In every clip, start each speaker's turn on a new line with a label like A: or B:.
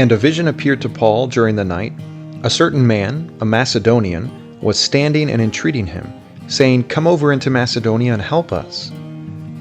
A: And a vision appeared to Paul during the night. A certain man, a Macedonian, was standing and entreating him, saying, "Come over into Macedonia and help us."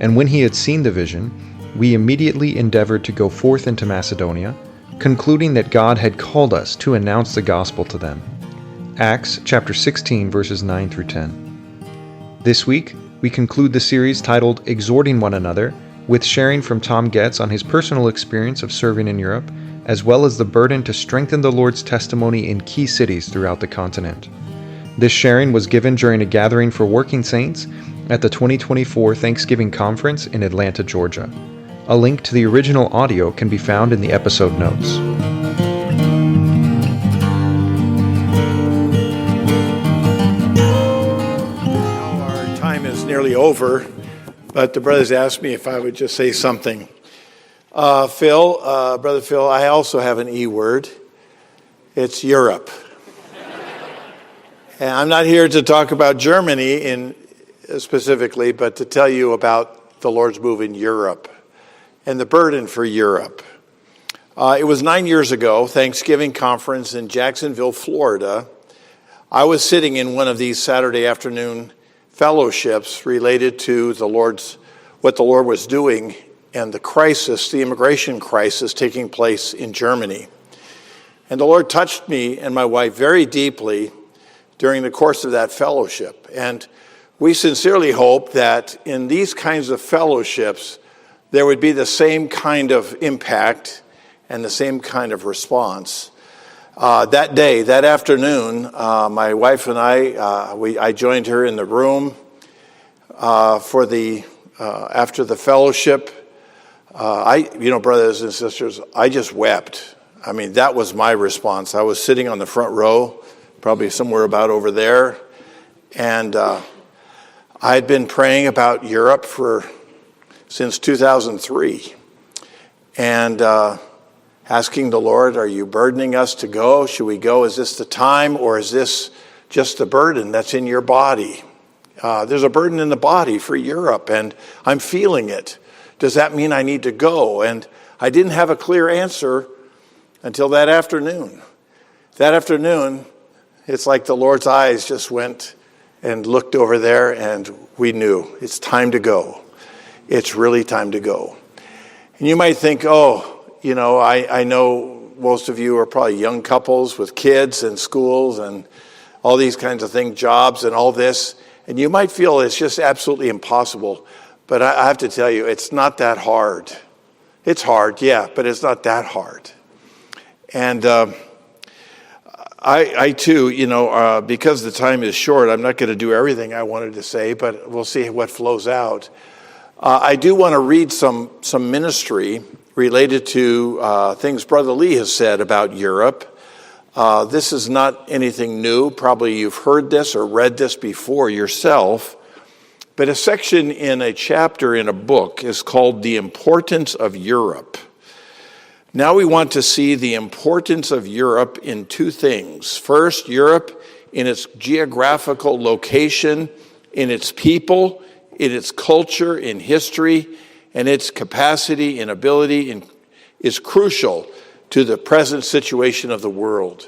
A: And when he had seen the vision, we immediately endeavored to go forth into Macedonia, concluding that God had called us to announce the gospel to them. Acts chapter 16, verses 9 through 10. This week, we conclude the series titled Exhorting One Another with sharing from Tom Goetz on his personal experience of serving in Europe, as well as the burden to strengthen the Lord's testimony in key cities throughout the continent. This sharing was given during a gathering for working saints at the 2024 Thanksgiving Conference in Atlanta, Georgia. A link to the original audio can be found in the episode notes.
B: Our time is nearly over, but the brothers asked me if I would just say something. Brother Phil, I also have an E word. It's Europe. And I'm not here to talk about Germany specifically, but to tell you about the Lord's move in Europe and the burden for Europe. It was 9 years ago, Thanksgiving conference in Jacksonville, Florida. I was sitting in one of these Saturday afternoon fellowships related to what the Lord was doing and the immigration crisis taking place in Germany. And the Lord touched me and my wife very deeply during the course of that fellowship. And we sincerely hope that in these kinds of fellowships, there would be the same kind of impact and the same kind of response. That afternoon, my wife and I joined her in the room after the fellowship. Brothers and sisters, I just wept. I mean, that was my response. I was sitting on the front row, probably somewhere about over there, and I had been praying about Europe since 2003, and asking the Lord, "Are you burdening us to go? Should we go? Is this the time, or is this just a burden that's in your body?" There's a burden in the body for Europe, and I'm feeling it. Does that mean I need to go? And I didn't have a clear answer until that afternoon. That afternoon, it's like the Lord's eyes just went and looked over there, and we knew it's time to go. It's really time to go. And you might think, I know most of you are probably young couples with kids and schools and all these kinds of things, jobs and all this, and you might feel it's just absolutely impossible. But I have to tell you, it's not that hard. It's hard, yeah, but it's not that hard. And I too, because the time is short, I'm not going to do everything I wanted to say, but we'll see what flows out. I do want to read some ministry related to things Brother Lee has said about Europe. This is not anything new. Probably you've heard this or read this before yourself. But a section in a chapter in a book is called The Importance of Europe. Now we want to see the importance of Europe in two things. First, Europe in its geographical location, in its people, in its culture, in history, and its capacity and ability is crucial to the present situation of the world.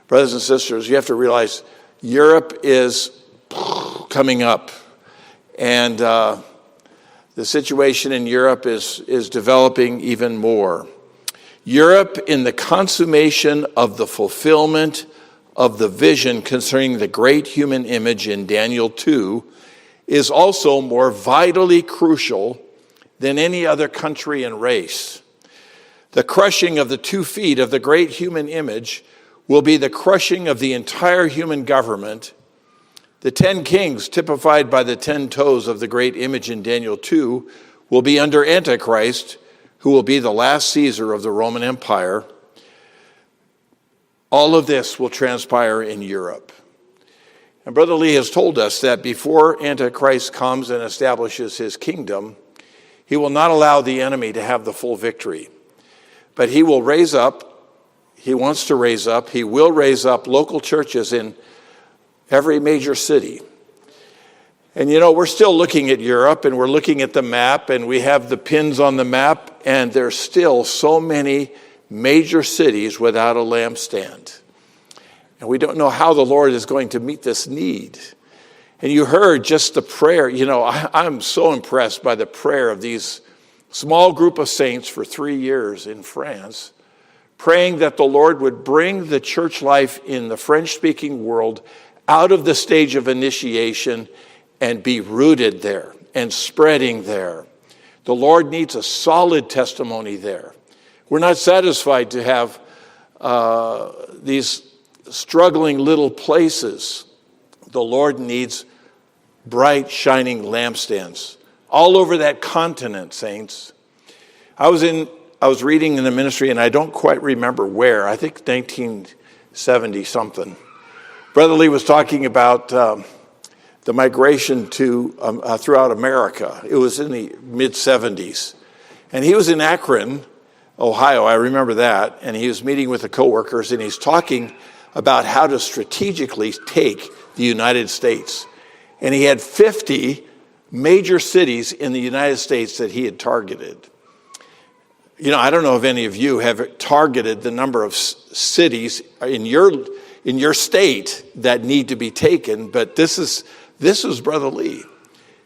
B: Brothers and sisters, you have to realize Europe is coming up. And the situation in Europe is developing even more. Europe, in the consummation of the fulfillment of the vision concerning the great human image in Daniel 2, is also more vitally crucial than any other country and race. The crushing of the 2 feet of the great human image will be the crushing of the entire human government. The 10 kings, typified by the 10 toes of the great image in Daniel 2, will be under Antichrist, who will be the last Caesar of the Roman Empire. All of this will transpire in Europe. And Brother Lee has told us that before Antichrist comes and establishes his kingdom, he will not allow the enemy to have the full victory. But he will raise up, he wants to raise up, he will raise up local churches in every major city. And we're still looking at Europe, and we're looking at the map, and we have the pins on the map, and there's still so many major cities without a lampstand. And we don't know how the Lord is going to meet this need. And you heard just the prayer. I'm so impressed by the prayer of these small group of saints for 3 years in France, praying that the Lord would bring the church life in the French-speaking world out of the stage of initiation and be rooted there and spreading there. The Lord needs a solid testimony there. We're not satisfied to have these struggling little places. The Lord needs bright, shining lampstands all over that continent, saints. I was reading in the ministry, and I don't quite remember where. I think 1970 something. Brother Lee was talking about the migration to throughout America. It was in the mid-70s, and he was in Akron, Ohio. I remember that, and he was meeting with the coworkers, and he's talking about how to strategically take the United States. And he had 50 major cities in the United States that he had targeted. I don't know if any of you have targeted the number of cities in your state that need to be taken, but this is Brother Lee.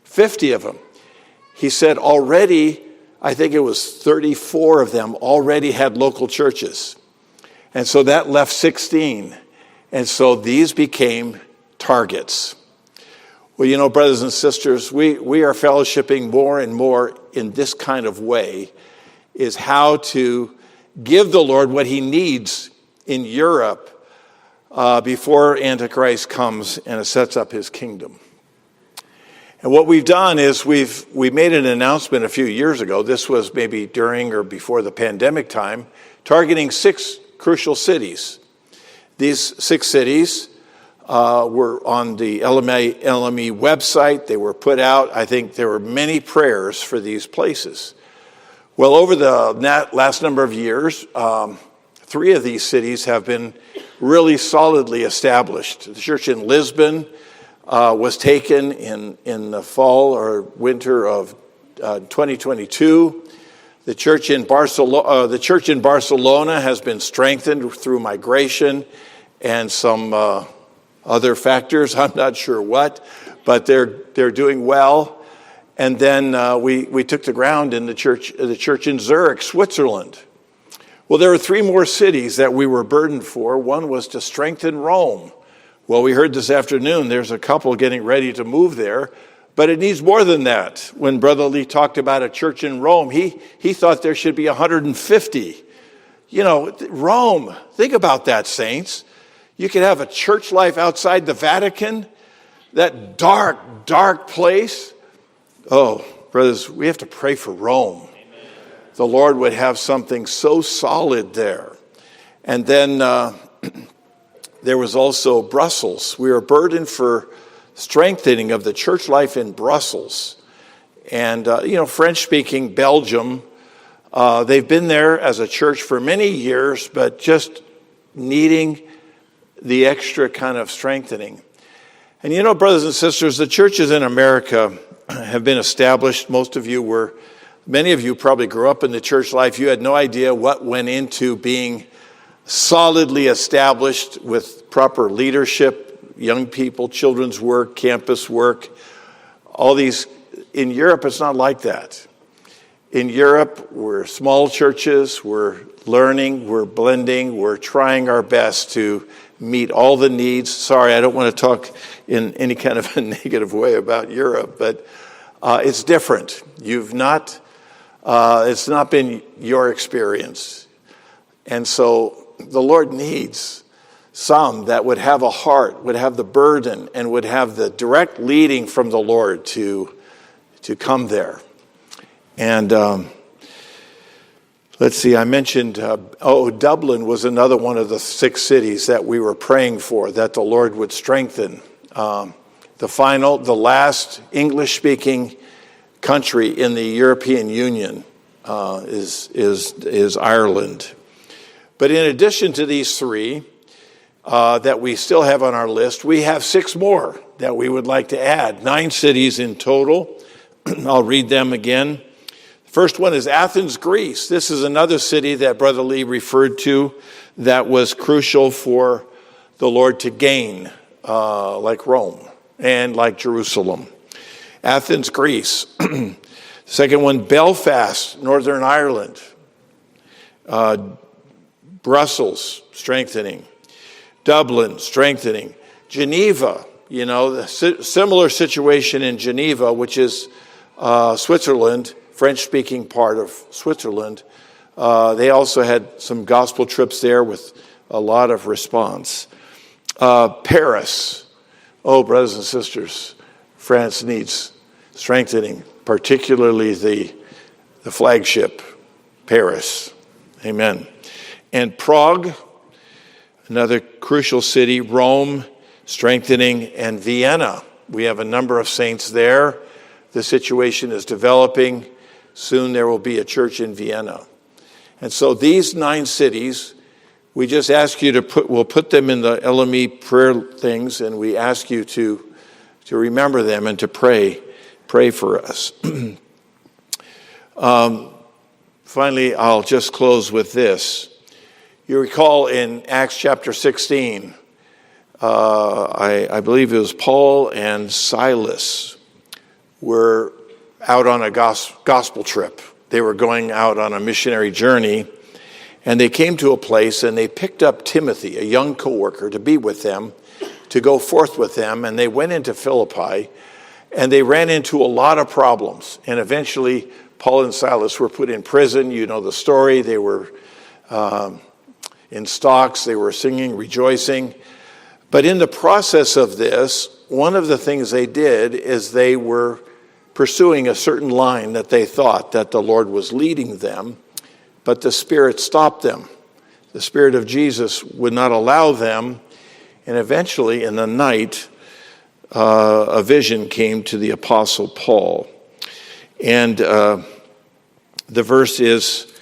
B: 50 of them. He said already, I think it was 34 of them already had local churches. And so that left 16. And so these became targets. Well, brothers and sisters, we are fellowshipping more and more in this kind of way, is how to give the Lord what he needs in Europe before Antichrist comes and sets up his kingdom. And what we've done is we made an announcement a few years ago. This was maybe during or before the pandemic time, targeting 6 crucial cities. These 6 cities were on the LME website. They were put out. I think there were many prayers for these places. Well, over the last number of years, 3 of these cities have been really solidly established. The church in Lisbon was taken in the fall or winter of 2022. The church in Barcelona has been strengthened through migration and some other factors. I'm not sure what, but they're doing well. And then we took the ground in the church in Zurich, Switzerland. Well, there were 3 more cities that we were burdened for. One was to strengthen Rome. Well, we heard this afternoon there's a couple getting ready to move there, but it needs more than that. When Brother Lee talked about a church in Rome, he thought there should be 150. Rome, think about that, saints. You could have a church life outside the Vatican, that dark, dark place. Oh, brothers, we have to pray for Rome. Amen. The Lord would have something so solid there. And then there was also Brussels. We were burdened for strengthening of the church life in Brussels. And, French-speaking Belgium, they've been there as a church for many years, but just needing the extra kind of strengthening. And brothers and sisters, the churches in America have been established. Many of you probably grew up in the church life. You had no idea what went into being solidly established with proper leadership, young people, children's work, campus work. All these, in Europe, it's not like that. In Europe, we're small churches, we're learning, we're blending, we're trying our best to meet all the needs. Sorry, I don't want to talk in any kind of a negative way about Europe, but it's different. It's not been your experience. And so the Lord needs some that would have a heart, would have the burden, and would have the direct leading from the Lord to come there. And let's see, I mentioned, Dublin was another one of the 6 cities that we were praying for, that the Lord would strengthen. The last English-speaking country in the European Union is Ireland. But in addition to these 3 that we still have on our list, we have 6 more that we would like to add. 9 cities in total. I'll read them again. First one is Athens, Greece. This is another city that Brother Lee referred to that was crucial for the Lord to gain, like Rome and like Jerusalem. Athens, Greece. Second one, Belfast, Northern Ireland. Brussels, strengthening. Dublin, strengthening. Geneva, the similar situation in Geneva, which is Switzerland, French-speaking part of Switzerland. They also had some gospel trips there with a lot of response. Paris. Oh, brothers and sisters, France needs strengthening, particularly the flagship, Paris. Amen. And Prague, another crucial city, Rome, strengthening, and Vienna. We have a number of saints there. The situation is developing. Soon there will be a church in Vienna. And so these 9 cities, we just ask you we'll put them in the LME prayer things, and we ask you to remember them and to pray for us. Finally, I'll just close with this. You recall in Acts chapter 16, I believe it was Paul and Silas were out on a gospel trip. They were going out on a missionary journey, and they came to a place and they picked up Timothy, a young co-worker, to be with them, to go forth with them, and they went into Philippi, and they ran into a lot of problems, and eventually Paul and Silas were put in prison. You know the story. They were in stocks. They were singing, rejoicing. But in the process of this, one of the things they did is they were pursuing a certain line that they thought that the Lord was leading them, but the Spirit stopped them. The Spirit of Jesus would not allow them, and eventually in the night, a vision came to the Apostle Paul. And the verse is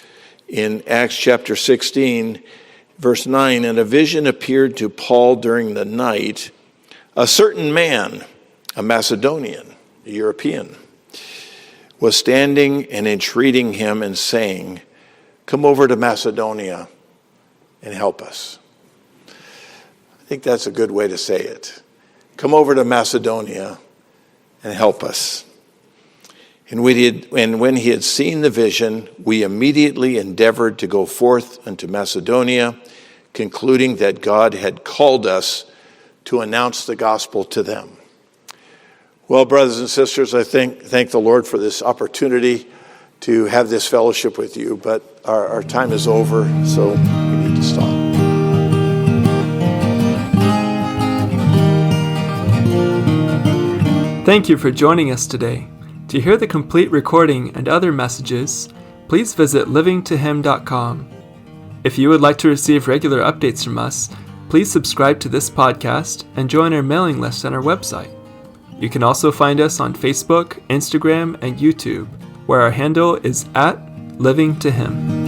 B: in Acts chapter 16, verse 9, and a vision appeared to Paul during the night. A certain man, a Macedonian, a European, was standing and entreating him and saying, come over to Macedonia and help us. I think that's a good way to say it. Come over to Macedonia and help us. And when he had seen the vision, we immediately endeavored to go forth unto Macedonia, concluding that God had called us to announce the gospel to them. Well, brothers and sisters, I thank the Lord for this opportunity to have this fellowship with you, but our time is over, so we need to stop.
C: Thank you for joining us today. To hear the complete recording and other messages, please visit livingtohim.com. If you would like to receive regular updates from us, please subscribe to this podcast and join our mailing list on our website. You can also find us on Facebook, Instagram, and YouTube, where our handle is @livingtohim.